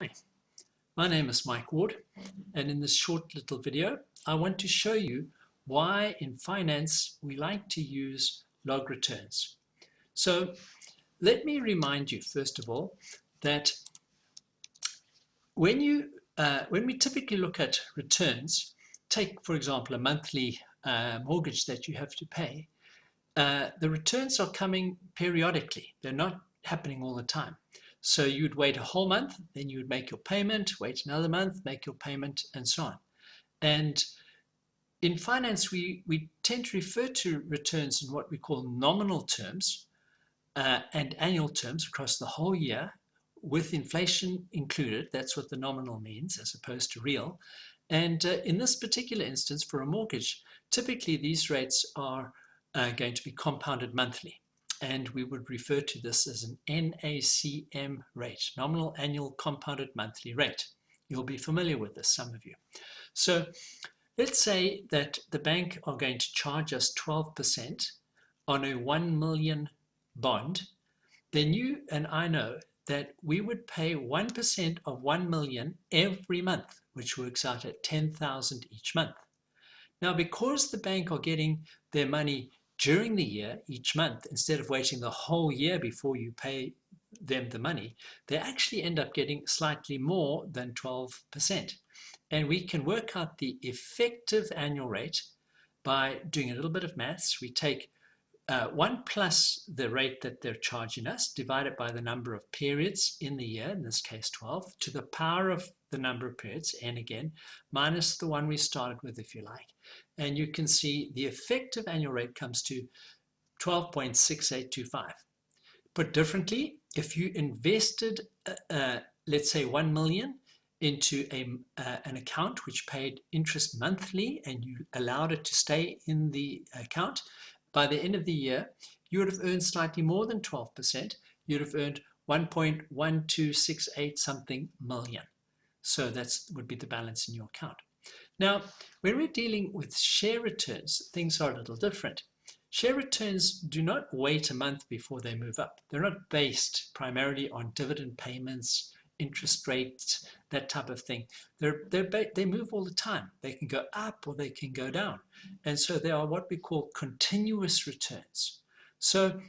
Hi, my name is Mike Ward, and in this short little video, I want to show you why in finance we like to use log returns. So let me remind you, first of all, that when we typically look at returns, take, for example, a monthly mortgage that you have to pay, the returns are coming periodically. They're not happening all the time. So you'd wait a whole month, then you would make your payment, wait another month, make your payment, and so on. And in finance, we tend to refer to returns in what we call nominal terms and annual terms across the whole year, with inflation included. That's what the nominal means, as opposed to real. And in this particular instance, for a mortgage, typically these rates are going to be compounded monthly. And we would refer to this as an NACM rate, nominal annual compounded monthly rate. You'll be familiar with this, some of you. So let's say that the bank are going to charge us 12% on a 1 million bond. Then you and I know that we would pay 1% of 1 million every month, which works out at 10,000 each month. Now, because the bank are getting their money during the year, each month, instead of waiting the whole year before you pay them the money, they actually end up getting slightly more than 12%. And we can work out the effective annual rate by doing a little bit of maths. We take 1 plus the rate that they're charging us, divided by the number of periods in the year, in this case 12, to the power of the number of periods, n again, minus the one we started with, if you like. And you can see the effective annual rate comes to 12.6825. Put differently, if you invested, let's say 1 million into an account which paid interest monthly and you allowed it to stay in the account, by the end of the year, you would have earned slightly more than 12%. You'd have earned 1.1268 something million. So that would be the balance in your account. Now, when we're dealing with share returns, things are a little different. Share returns do not wait a month before they move up. They're not based primarily on dividend payments, interest rates, that type of thing. They move all the time. They can go up or they can go down. And so they are what we call continuous returns. So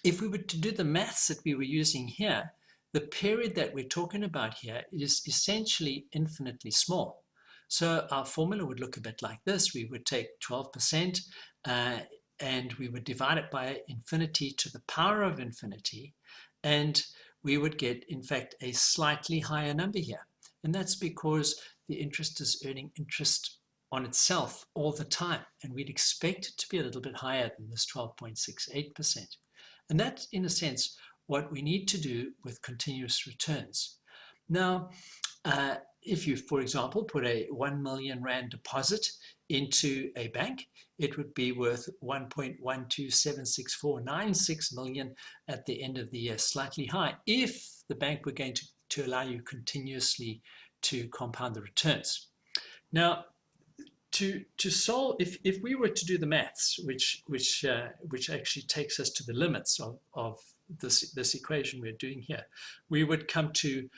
if we were to do the maths that we were using here, the period that we're talking about here is essentially infinitely small. So our formula would look a bit like this. We would take 12% and we would divide it by infinity to the power of infinity, and we would get, in fact, a slightly higher number here. And that's because the interest is earning interest on itself all the time. And we'd expect it to be a little bit higher than this 12.68%. And that's, in a sense, what we need to do with continuous returns. Now, if you, for example, put a 1 million rand deposit into a bank, it would be worth 1.127649 million at the end of the year, slightly high, if the bank were going to allow you continuously to compound the returns. Now, to solve, if we were to do the maths, which actually takes us to the limits of this equation we're doing here, we would come to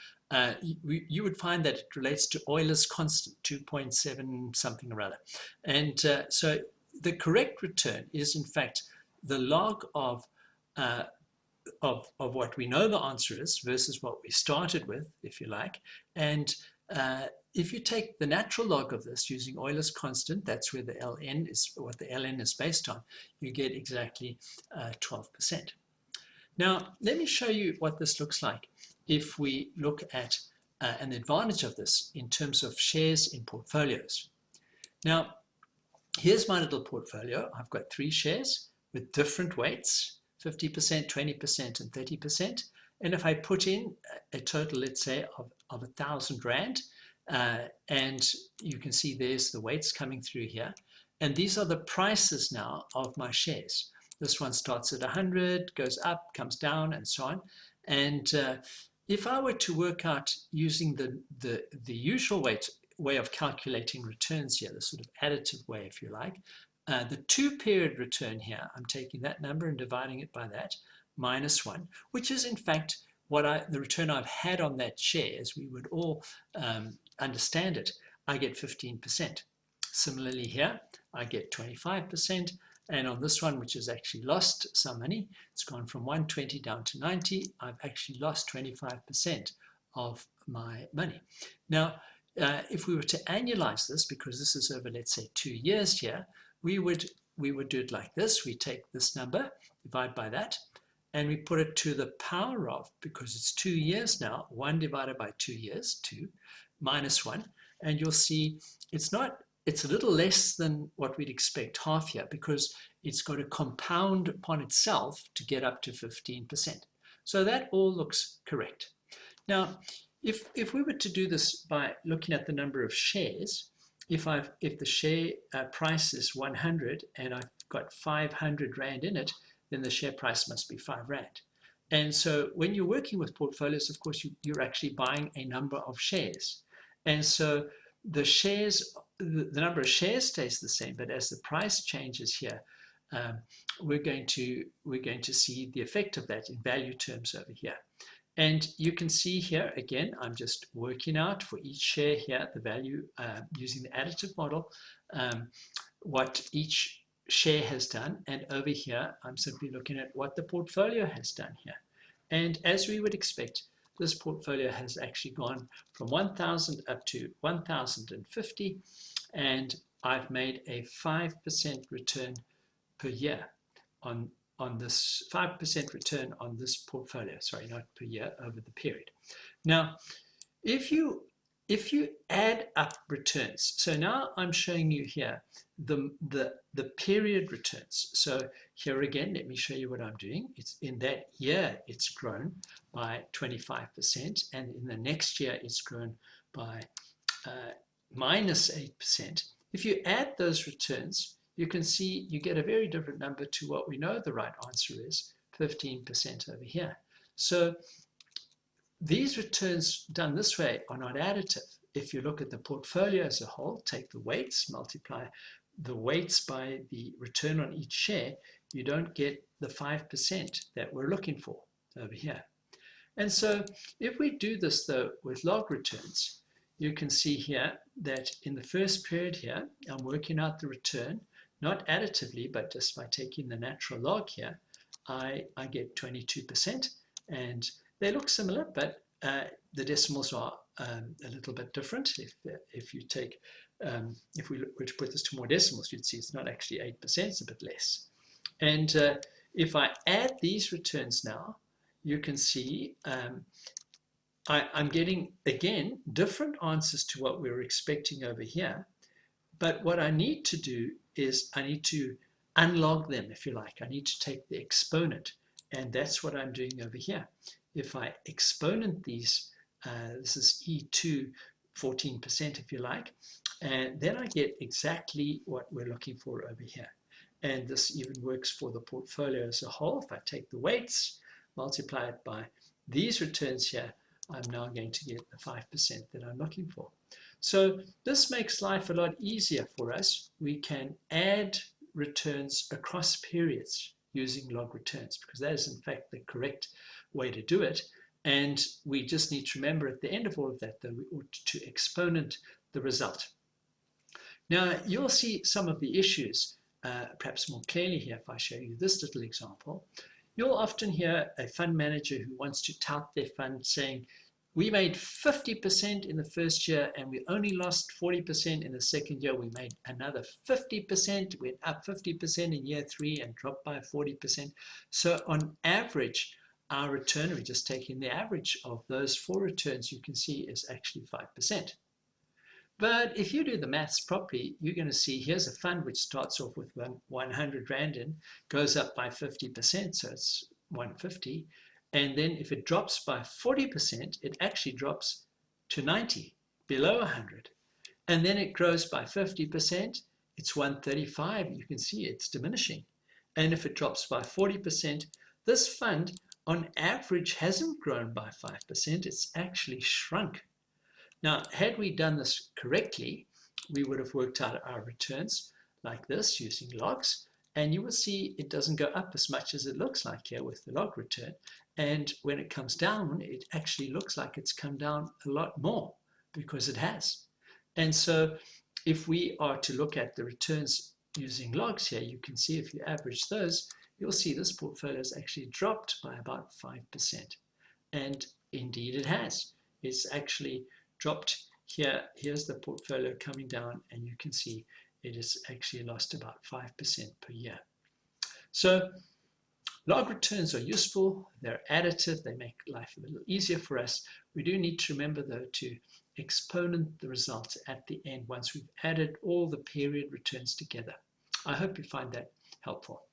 you would find that it relates to Euler's constant, 2.7 something or other. And so the correct return is, in fact, the log of what we know the answer is versus what we started with, if you like. And if you take the natural log of this using Euler's constant, that's where the ln is, what the ln is based on, you get exactly 12%. Now, let me show you what this looks like if we look at an advantage of this in terms of shares in portfolios. Now, here's my little portfolio. I've got 3 shares with different weights, 50%, 20%, and 30%. And if I put in a total, let's say, of 1,000 Rand, and you can see there's the weights coming through here. And these are the prices now of my shares. This one starts at 100, goes up, comes down, and so on. And if I were to work out using the usual way of calculating returns here, the sort of additive way, if you like, the 2-period return here, I'm taking that number and dividing it by that, -1, which is in fact the return I've had on that share, as we would all understand it, I get 15%. Similarly here, I get 25%. And on this one, which has actually lost some money, it's gone from 120 down to 90. I've actually lost 25% of my money. Now, if we were to annualize this, because this is over, let's say, 2 years here, we would do it like this. We take this number, divide by that, and we put it to the power of, because it's 2 years now, 1 divided by 2 years, 2, minus 1. And you'll see it's a little less than what we'd expect half year, because it's got to compound upon itself to get up to 15%. So that all looks correct. Now, if we were to do this by looking at the number of shares, if the share price is 100 and I've got 500 Rand in it, then the share price must be 5 Rand. And so when you're working with portfolios, of course, you're actually buying a number of shares. And so the number of shares stays the same, but as the price changes here, we're going to see the effect of that in value terms over here. And you can see here, again, I'm just working out for each share here, the value using the additive model, what each share has done. And over here, I'm simply looking at what the portfolio has done here. And as we would expect, this portfolio has actually gone from 1,000 up to 1,050, and I've made a 5% return per year on this 5% return on this portfolio. Sorry, not per year, over the period. Now, if you add up returns, so now I'm showing you here the period returns. So here again, let me show you what I'm doing. It's in that year it's grown by 25%, and in the next year it's grown by minus 8%. If you add those returns, you can see you get a very different number to what we know the right answer is, 15% over here. So these returns done this way are not additive. If you look at the portfolio as a whole, take the weights, multiply the weights by the return on each share, you don't get the 5% that we're looking for over here. And so if we do this though with log returns, you can see here that in the first period here, I'm working out the return, not additively, but just by taking the natural log here, I get 22%, and they look similar, but the decimals are a little bit different. If you take, if we were to put this to more decimals, you'd see it's not actually 8%, it's a bit less. And if I add these returns now, you can see I'm getting, again, different answers to what we were expecting over here. But what I need to do is I need to unlog them, if you like. I need to take the exponent, and that's what I'm doing over here. If I exponent these, this is E2, 14% if you like, and then I get exactly what we're looking for over here. And this even works for the portfolio as a whole. If I take the weights, multiply it by these returns here, I'm now going to get the 5% that I'm looking for. So this makes life a lot easier for us. We can add returns across periods using log returns, because that is in fact the correct way to do it. And we just need to remember at the end of all of that, that we ought to exponent the result. Now you'll see some of the issues perhaps more clearly here if I show you this little example. You'll often hear a fund manager who wants to tout their fund saying, we made 50% in the first year and we only lost 40% in the second year. We made another 50%, went up 50% in year 3 and dropped by 40%. So on average, our return, we're just taking the average of those 4 returns, you can see is actually 5%. But if you do the maths properly, you're going to see here's a fund which starts off with 100 Rand in, goes up by 50%, so it's 150. And then if it drops by 40%, it actually drops to 90, below 100. And then it grows by 50%, it's 135. You can see it's diminishing. And if it drops by 40%, this fund on average hasn't grown by 5%, it's actually shrunk. Now, had we done this correctly, we would have worked out our returns like this using logs. And you will see it doesn't go up as much as it looks like here with the log return. And when it comes down, it actually looks like it's come down a lot more because it has. And so if we are to look at the returns using logs here, you can see if you average those, you'll see this portfolio has actually dropped by about 5%. And indeed it has. It's actually dropped here. Here's the portfolio coming down, and you can see it has actually lost about 5% per year. So log returns are useful. They're additive. They make life a little easier for us. We do need to remember, though, to exponent the results at the end once we've added all the period returns together. I hope you find that helpful.